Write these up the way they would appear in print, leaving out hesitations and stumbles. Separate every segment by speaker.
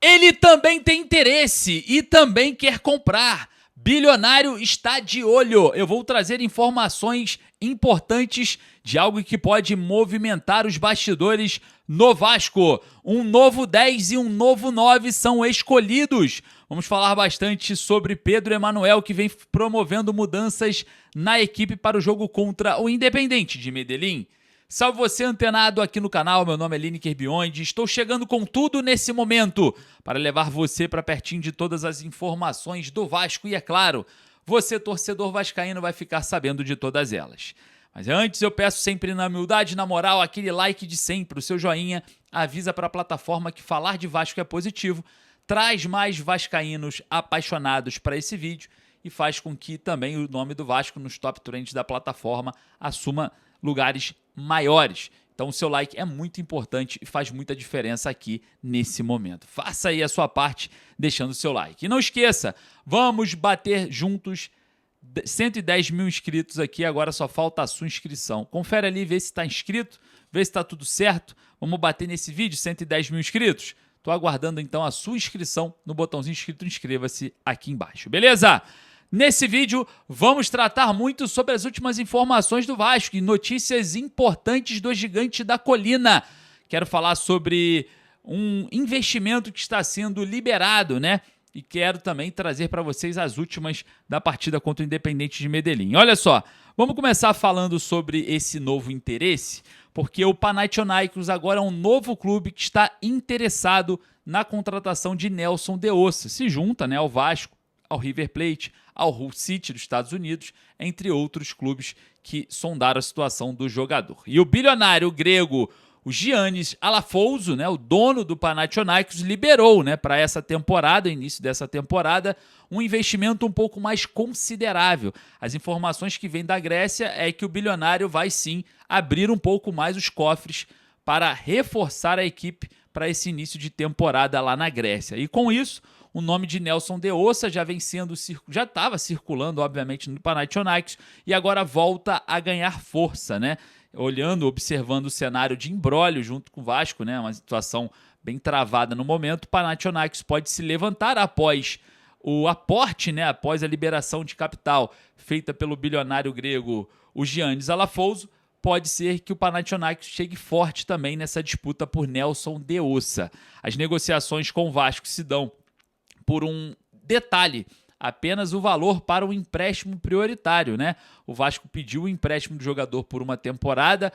Speaker 1: Ele também tem interesse e também quer comprar. Bilionário está de olho. Eu vou trazer informações importantes de algo que pode movimentar os bastidores no Vasco. Um novo 10 e um novo 9 são escolhidos. Vamos falar bastante sobre Pedro Emanuel, que vem promovendo mudanças na equipe para o jogo contra o Independente de Medellín. Salve você antenado aqui no canal, meu nome é Lineker Biondi, estou chegando com tudo nesse momento para levar você para pertinho de todas as informações do Vasco e, é claro, você torcedor vascaíno vai ficar sabendo de todas elas. Mas antes eu peço sempre na humildade, na moral, aquele like de sempre, o seu joinha, avisa para a plataforma que falar de Vasco é positivo, traz mais vascaínos apaixonados para esse vídeo e faz com que também o nome do Vasco nos top trends da plataforma assuma lugares maiores. Então o seu like é muito importante e faz muita diferença aqui nesse momento. Faça aí a sua parte deixando o seu like. E não esqueça, vamos bater juntos 110 mil inscritos aqui, agora só falta a sua inscrição. Confere ali, vê se está inscrito, vê se está tudo certo. Vamos bater nesse vídeo 110 mil inscritos? Estou aguardando então a sua inscrição no botãozinho inscrito, inscreva-se aqui embaixo, beleza? Nesse vídeo, vamos tratar muito sobre as últimas informações do Vasco e notícias importantes do Gigante da Colina. Quero falar sobre um investimento que está sendo liberado, né? E quero também trazer para vocês as últimas da partida contra o Independente de Medellín. Olha só, vamos começar falando sobre esse novo interesse, porque o Panathinaikos agora é um novo clube que está interessado na contratação de Nelson de Ossa. Se junta, né, ao Vasco, ao River Plate, ao Hull City dos Estados Unidos, entre outros clubes que sondaram a situação do jogador. E o bilionário grego, o Giannis Alafouzou, né, o dono do Panathinaikos, liberou, né, para essa temporada, início dessa temporada, um investimento um pouco mais considerável. As informações que vêm da Grécia é que o bilionário vai sim abrir um pouco mais os cofres para reforçar a equipe para esse início de temporada lá na Grécia. E com isso, o nome de Nelson de Ossa já estava circulando, obviamente, no Panathinaikos e agora volta a ganhar força, né? Observando o cenário de imbróglio junto com o Vasco, né? Uma situação bem travada no momento. O Panathinaikos pode se levantar após o aporte, né? Após a liberação de capital feita pelo bilionário grego, o Giannis Alafouzou. Pode ser que o Panathinaikos chegue forte também nessa disputa por Nelson de Ossa. As negociações com o Vasco se dão por um detalhe, apenas o valor para o empréstimo prioritário, né? O Vasco pediu o empréstimo do jogador por uma temporada,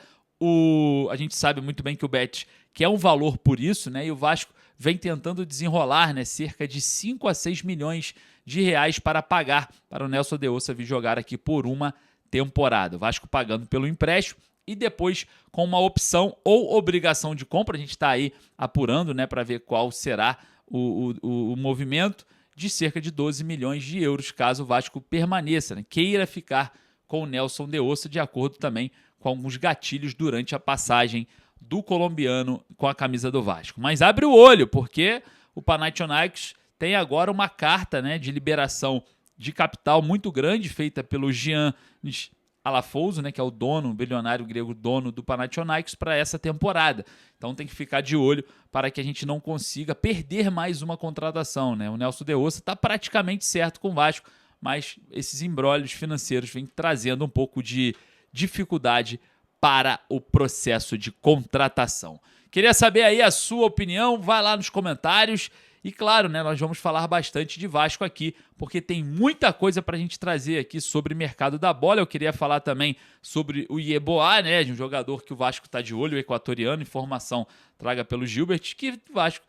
Speaker 1: a gente sabe muito bem que o Bet quer um valor por isso, né? E o Vasco vem tentando desenrolar, né, cerca de 5 a 6 milhões de reais para pagar para o Nelson de Ossa vir jogar aqui por uma temporada. O Vasco pagando pelo empréstimo e depois com uma opção ou obrigação de compra, a gente está aí apurando, né, para ver qual será o movimento, de cerca de 12 milhões de euros, caso o Vasco permaneça, né, queira ficar com o Nelson de Ossa, de acordo também com alguns gatilhos durante a passagem do colombiano com a camisa do Vasco. Mas abre o olho, porque o Panathinaikos tem agora uma carta, né, de liberação de capital muito grande, feita pelo Giannis Alafouzou, né, que é o dono, o bilionário grego dono do Panathinaikos, para essa temporada. Então tem que ficar de olho para que a gente não consiga perder mais uma contratação, né? O Nelson de Ossa está praticamente certo com o Vasco, mas esses imbróglios financeiros vêm trazendo um pouco de dificuldade para o processo de contratação. Queria saber aí a sua opinião, vai lá nos comentários. E claro, né, nós vamos falar bastante de Vasco aqui, porque tem muita coisa para a gente trazer aqui sobre o mercado da bola. Eu queria falar também sobre o Yeboah, né, de um jogador que o Vasco está de olho, o equatoriano, informação traga pelo Gilbert, que o Vasco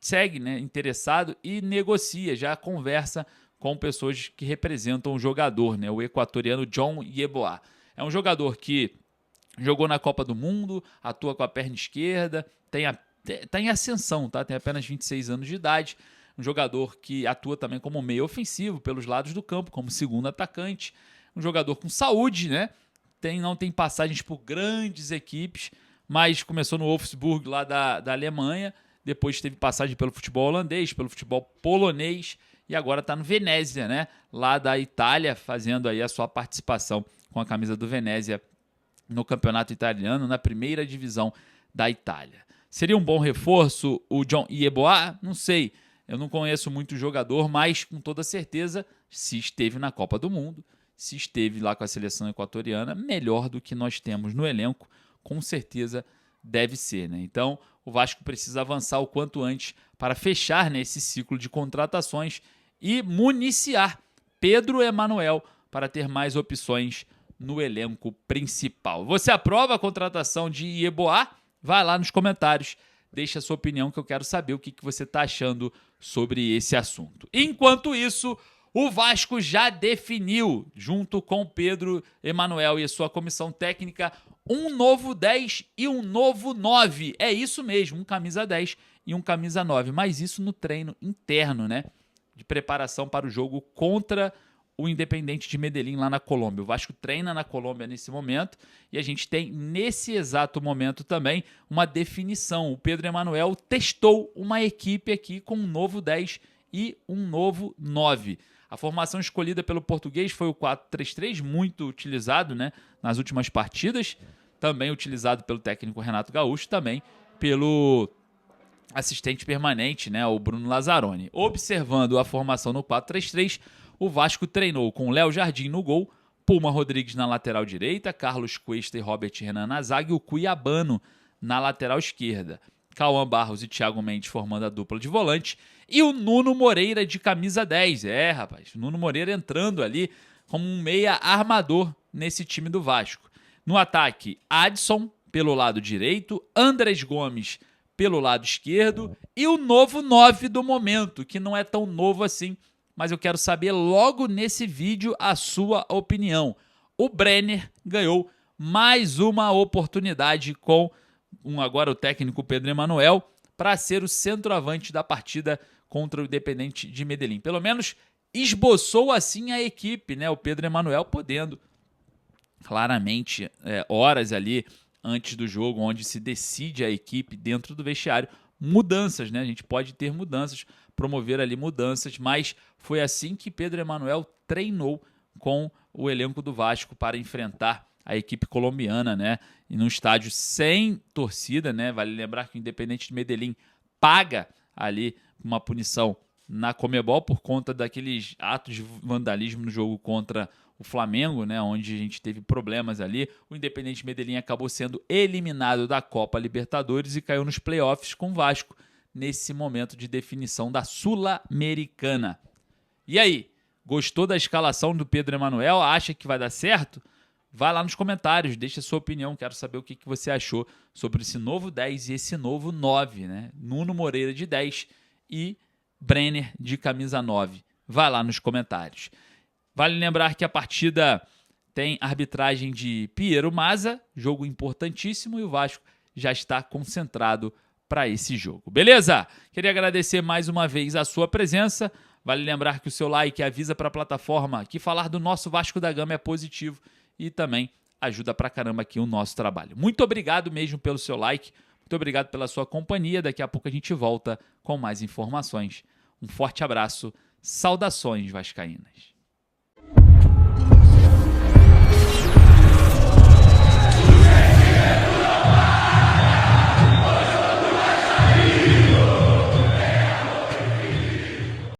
Speaker 1: segue, né, interessado e negocia, já conversa com pessoas que representam o jogador, né, o equatoriano John Yeboah. É um jogador que jogou na Copa do Mundo, atua com a perna esquerda, está em ascensão, tá? Tem apenas 26 anos de idade, um jogador que atua também como meio ofensivo pelos lados do campo, como segundo atacante, um jogador com saúde, né? Não tem passagens por grandes equipes, mas começou no Wolfsburg lá da Alemanha, depois teve passagem pelo futebol holandês, pelo futebol polonês e agora está no Venezia, né? Lá da Itália, fazendo aí a sua participação com a camisa do Venezia no campeonato italiano, na primeira divisão da Itália. Seria um bom reforço o John Yeboah? Não sei. Eu não conheço muito o jogador, mas com toda certeza, se esteve na Copa do Mundo, se esteve lá com a seleção equatoriana, melhor do que nós temos no elenco, com certeza deve ser, né? Então, o Vasco precisa avançar o quanto antes para fechar, né, esse ciclo de contratações e municiar Pedro Emanuel para ter mais opções no elenco principal. Você aprova a contratação de Yeboah? Vai lá nos comentários, deixa a sua opinião que eu quero saber o que você está achando sobre esse assunto. Enquanto isso, o Vasco já definiu, junto com Pedro Emanuel e a sua comissão técnica, um novo 10 e um novo 9. É isso mesmo, um camisa 10 e um camisa 9. Mas isso no treino interno, né? De preparação para o jogo contra o Independiente de Medellín lá na Colômbia. O Vasco treina na Colômbia nesse momento e a gente tem nesse exato momento também uma definição. O Pedro Emanuel testou uma equipe aqui com um novo 10 e um novo 9. A formação escolhida pelo português foi o 4-3-3, muito utilizado, né, nas últimas partidas, também utilizado pelo técnico Renato Gaúcho, também pelo assistente permanente, né, o Bruno Lazzaroni. Observando a formação no 4-3-3, o Vasco treinou com Léo Jardim no gol, Puma Rodrigues na lateral direita, Carlos Cuesta e Robert Renan na zaga e o Cuiabano na lateral esquerda. Cauã Barros e Thiago Mendes formando a dupla de volante e o Nuno Moreira de camisa 10. Rapaz, Nuno Moreira entrando ali como um meia armador nesse time do Vasco. No ataque, Adson pelo lado direito, Andrés Gomes pelo lado esquerdo e o novo 9 do momento, que não é tão novo assim, mas eu quero saber logo nesse vídeo a sua opinião. O Brenner ganhou mais uma oportunidade com agora o técnico Pedro Emanuel para ser o centroavante da partida contra o Independiente de Medellín. Pelo menos esboçou assim a equipe, né? O Pedro Emanuel podendo claramente horas ali antes do jogo, onde se decide a equipe dentro do vestiário, mudanças, né? A gente pode ter mudanças, promover ali mudanças, mas foi assim que Pedro Emanuel treinou com o elenco do Vasco para enfrentar a equipe colombiana, né? E num estádio sem torcida, né? Vale lembrar que o Independiente de Medellín paga ali uma punição na Conmebol por conta daqueles atos de vandalismo no jogo contra o Flamengo, né? Onde a gente teve problemas ali. O Independiente de Medellín acabou sendo eliminado da Copa Libertadores e caiu nos playoffs com o Vasco nesse momento de definição da Sul-Americana. E aí, gostou da escalação do Pedro Emanuel? Acha que vai dar certo? Vai lá nos comentários, deixa a sua opinião, quero saber o que você achou sobre esse novo 10 e esse novo 9, né? Nuno Moreira de 10 e Brenner de camisa 9. Vai lá nos comentários. Vale lembrar que a partida tem arbitragem de Piero Mazza, jogo importantíssimo, e o Vasco já está concentrado para esse jogo. Beleza? Queria agradecer mais uma vez a sua presença. Vale lembrar que o seu like avisa para a plataforma que falar do nosso Vasco da Gama é positivo e também ajuda pra caramba aqui o nosso trabalho. Muito obrigado mesmo pelo seu like, muito obrigado pela sua companhia. Daqui a pouco a gente volta com mais informações. Um forte abraço, saudações vascaínas.